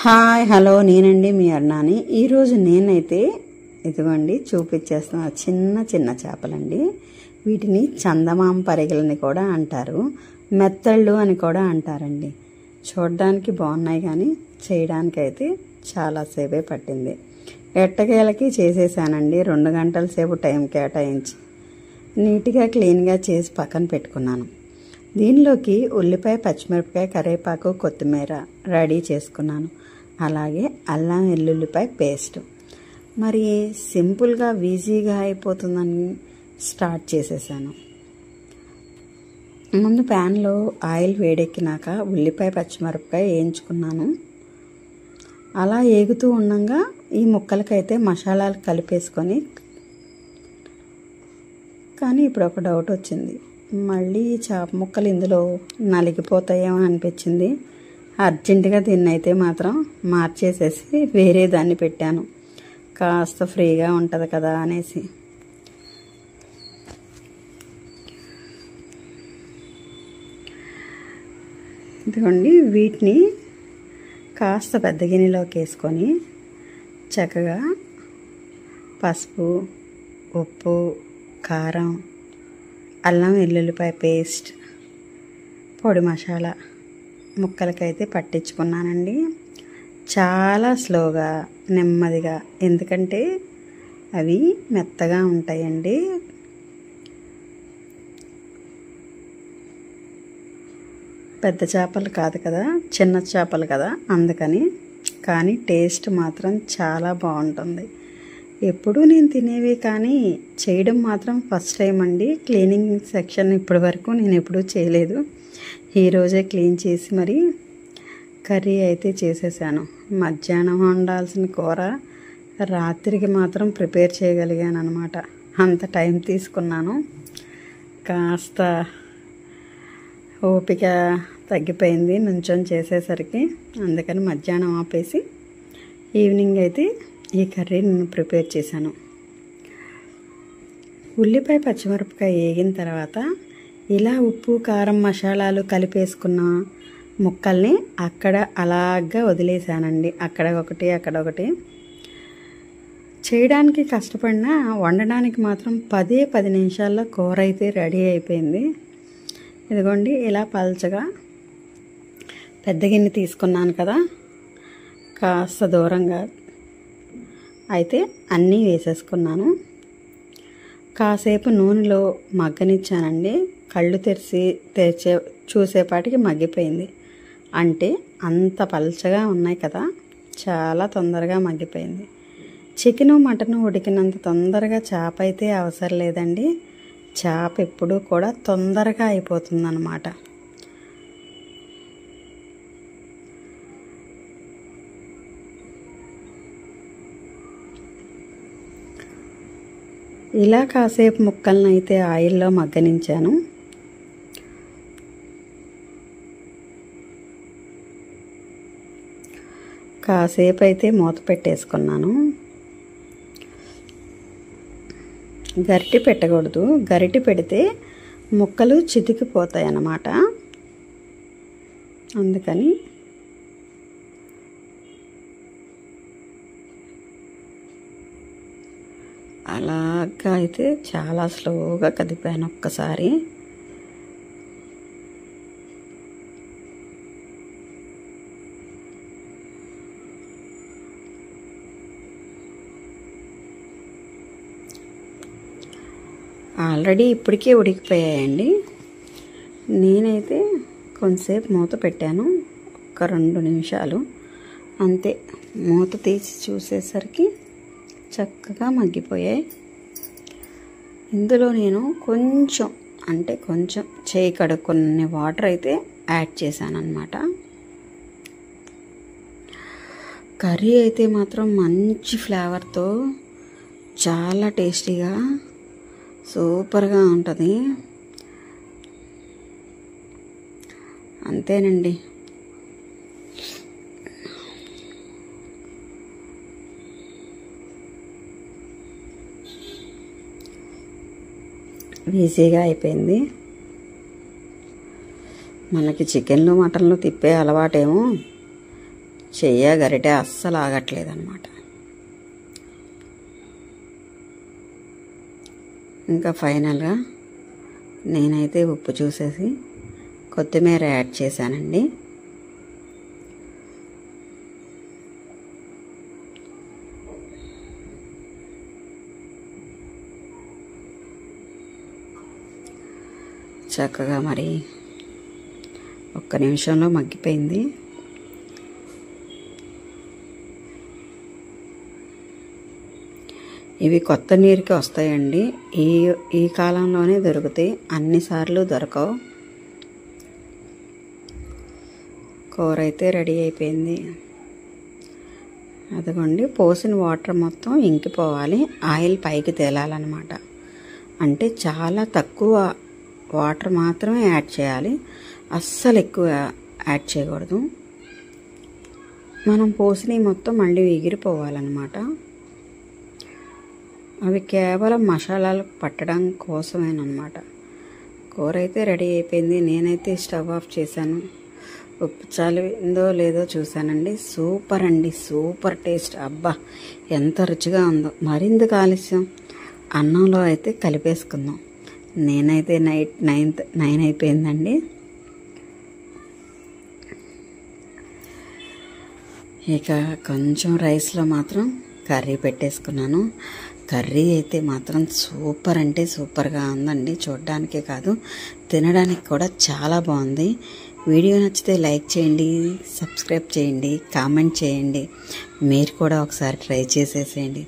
Hi hello నేనండి మీ అన్నాని. ఈరోజు నేనైతే ఇదిగోండి చూపించేస్తున్నా చిన్న చిన్న చేపలండి. వీటిని చందమామ పరిగెలని కూడా అంటారు, మెత్తళ్ళు అని కూడా అంటారండి. చూడడానికి బాగున్నాయి కానీ చేయడానికైతే చాలాసేపే పట్టింది. ఎట్టకేలకి చేసేసానండి. 2 గంటల సేపు టైం కేటాయించి నీట్గా క్లీన్గా చేసి పక్కన పెట్టుకున్నాను. దీనిలోకి ఉల్లిపాయ, పచ్చిమిరపకాయ, కరివేపాకు, కొత్తిమీర రెడీ చేసుకున్నాను. అలాగే అల్లం వెల్లుల్లిపాయ పేస్ట్. మరి సింపుల్గా ఈజీగా అయిపోతుందని స్టార్ట్ చేసేసాను. ముందు ప్యాన్లో ఆయిల్ వేడెక్కినాక ఉల్లిపాయ, పచ్చిమిరపకాయ వేయించుకున్నాను. అలా ఏగుతూ ఉండగా ఈ ముక్కలకైతే మసాలాలు కలిపేసుకొని, కానీ ఇప్పుడు ఒక డౌట్ వచ్చింది. మళ్ళీ చేప ముక్కలు ఇందులో నలిగిపోతాయేమో అనిపించింది. అర్జెంటుగా దీన్ని అయితే మాత్రం మార్చేసేసి వేరే దాన్ని పెట్టాను, కాస్త ఫ్రీగా ఉంటుంది కదా అనేసి. ఇదిగోండి, వీటిని కాస్త పెద్ద గిన్నెలోకి వేసుకొని చక్కగా పసుపు, ఉప్పు, కారం, అల్లం వెల్లుల్లిపాయ పేస్ట్, పొడి మసాలా ముక్కలకైతే పట్టించుకున్నానండి. చాలా స్లోగా నెమ్మదిగా, ఎందుకంటే అవి మెత్తగా ఉంటాయండి. పెద్ద చేపలు కాదు కదా, చిన్న చేపలు కదా, అందుకని. కానీ టేస్ట్ మాత్రం చాలా బాగుంటుంది. ఎప్పుడూ నేను తినేవి కానీ చేయడం మాత్రం ఫస్ట్ టైం అండి. క్లీనింగ్ సెక్షన్ ఇప్పటి వరకు నేను ఎప్పుడూ చేయలేదు. ఈరోజే క్లీన్ చేసి మరి కర్రీ అయితే చేసేసాను. మధ్యాహ్నం వండాల్సిన కూర రాత్రికి మాత్రం ప్రిపేర్ చేయగలిగాను అనమాట. అంత టైం తీసుకున్నాను. కాస్త ఓపిక తగ్గిపోయింది నుంచొని చేసేసరికి. అందుకని మధ్యాహ్నం ఆపేసి ఈవినింగ్ అయితే ఈ కర్రీ నేను ప్రిపేర్ చేశాను. ఉల్లిపాయ, పచ్చిమిరపకాయ వేగిన తర్వాత ఇలా ఉప్పు, కారం, మసాలాలు కలిపేసుకున్న ముక్కల్ని అక్కడ అలాగా వదిలేసానండి. అక్కడ ఒకటి, అక్కడ ఒకటి. చేయడానికి కష్టపడినా వండడానికి మాత్రం 10 నిమిషాల్లో కూర అయితే రెడీ అయిపోయింది. ఇదిగోండి, ఇలా పల్చగా పెద్ద గిన్నె తీసుకున్నాను కదా, కాస్త దూరంగా అయితే అన్నీ వేసేసుకున్నాను. కాసేపు నూనెలో మగ్గనిచ్చానండి. కళ్ళు తెరిచే చూసేపాటికి మగ్గిపోయింది. అంటే అంత పల్చగా ఉన్నాయి కదా, చాలా తొందరగా మగ్గిపోయింది. చికెను, మటను ఉడికినంత తొందరగా చేప అయితే అవసరం లేదండి. చేప ఎప్పుడూ కూడా తొందరగా అయిపోతుందన్నమాట. ఇలా కాసేపు ముక్కలను అయితే ఆయిల్లో మగ్గనించాను. కాసేపు అయితే మూత పెట్టేసుకున్నాను. గరిటె పెట్టకూడదు, గరిటె పెడితే ముక్కలు చితికిపోతాయి అన్నమాట. అందుకని అలాగా అయితే చాలా స్లోగా కదిపాను ఒక్కసారి. ఆల్రెడీ ఇప్పటికే ఉడికిపోయాయండి. నేనైతే కొంతసేపు మూత పెట్టాను, ఒక 2 నిమిషాలు అంతే. మూత తీసి చూసేసరికి చక్కగా మగ్గిపోయాయి. ఇందులో నేను కొంచెం చేయి కడుక్కునే వాటర్ అయితే యాడ్ చేశాను అన్నమాట. కర్రీ అయితే మాత్రం మంచి ఫ్లేవర్తో చాలా టేస్టీగా సూపర్గా ఉంటుంది. అంతేనండి. ఈజీగా అయిపోయింది. మనకి చికెన్లు, మటన్లు తిప్పే అలవాటేమో గరిటె అస్సలు ఆగట్లేదు అన్నమాట. ఇంకా ఫైనల్గా నేనైతే ఉప్పు చూసేసి కొత్తిమీర యాడ్ చేశానండి. చక్కగా మరి ఒక్క నిమిషంలో మగ్గిపోయింది. ఇవి కొత్త నీరుకి వస్తాయండి. ఈ కాలంలోనే దొరుకుతాయి, అన్నిసార్లు దొరకవు. కూర అయితే రెడీ అయిపోయింది. అదిగోండి, పోసిన వాటర్ మొత్తం ఇంకిపోవాలి, ఆయిల్ పైకి తేలాలన్నమాట. అంటే చాలా తక్కువ వాటర్ మాత్రమే యాడ్ చేయాలి, అస్సలు ఎక్కువ యాడ్ చేయకూడదు. మనం పోసినవి మొత్తం మళ్ళీ ఎగిరిపోవాలన్నమాట. అవి కేవలం మసాలాలు పట్టడం కోసమేనమాట. కూర అయితే రెడీ అయిపోయింది. నేనైతే స్టవ్ ఆఫ్ చేశాను. ఉప్పు చాలిందో లేదో చూశానండి. సూపర్ అండి, సూపర్ టేస్ట్. అబ్బా ఎంత రుచిగా ఉందో. మరింత ఆలస్యం, అన్నంలో అయితే కలిపేసుకుందాం. నేనైతే నైట్ 9 అయిపోయిందండి. ఇక కొంచెం రైస్లో మాత్రం కర్రీ పెట్టేసుకున్నాను. కర్రీ అయితే మాత్రం సూపర్ అంటే సూపర్గా ఉందండి. చూడడానికే కాదు, తినడానికి కూడా చాలా బాగుంది. వీడియో నచ్చితే లైక్ చేయండి, సబ్స్క్రైబ్ చేయండి, కామెంట్ చేయండి. మీరు కూడా ఒకసారి ట్రై చేసేసేయండి.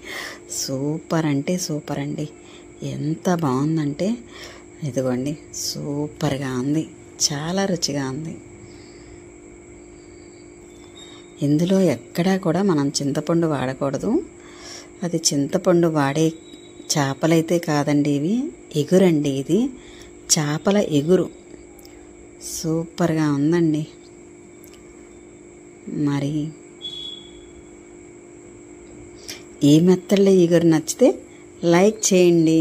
సూపర్ అంటే సూపర్ అండి. ఎంత బాగుందంటే ఇదిగోండి, సూపర్గా ఉంది, చాలా రుచిగా ఉంది. ఇందులో ఎక్కడా కూడా మనం చింతపండు వాడకూడదు. అది చింతపండు వాడే చేపలైతే కాదండి, ఇవి ఎగురండి. ఇది చేపల ఎగురు. సూపర్గా ఉందండి. మరి ఈ మెత్తళ్ళ ఎగురు నచ్చితే లైక్ చేయండి.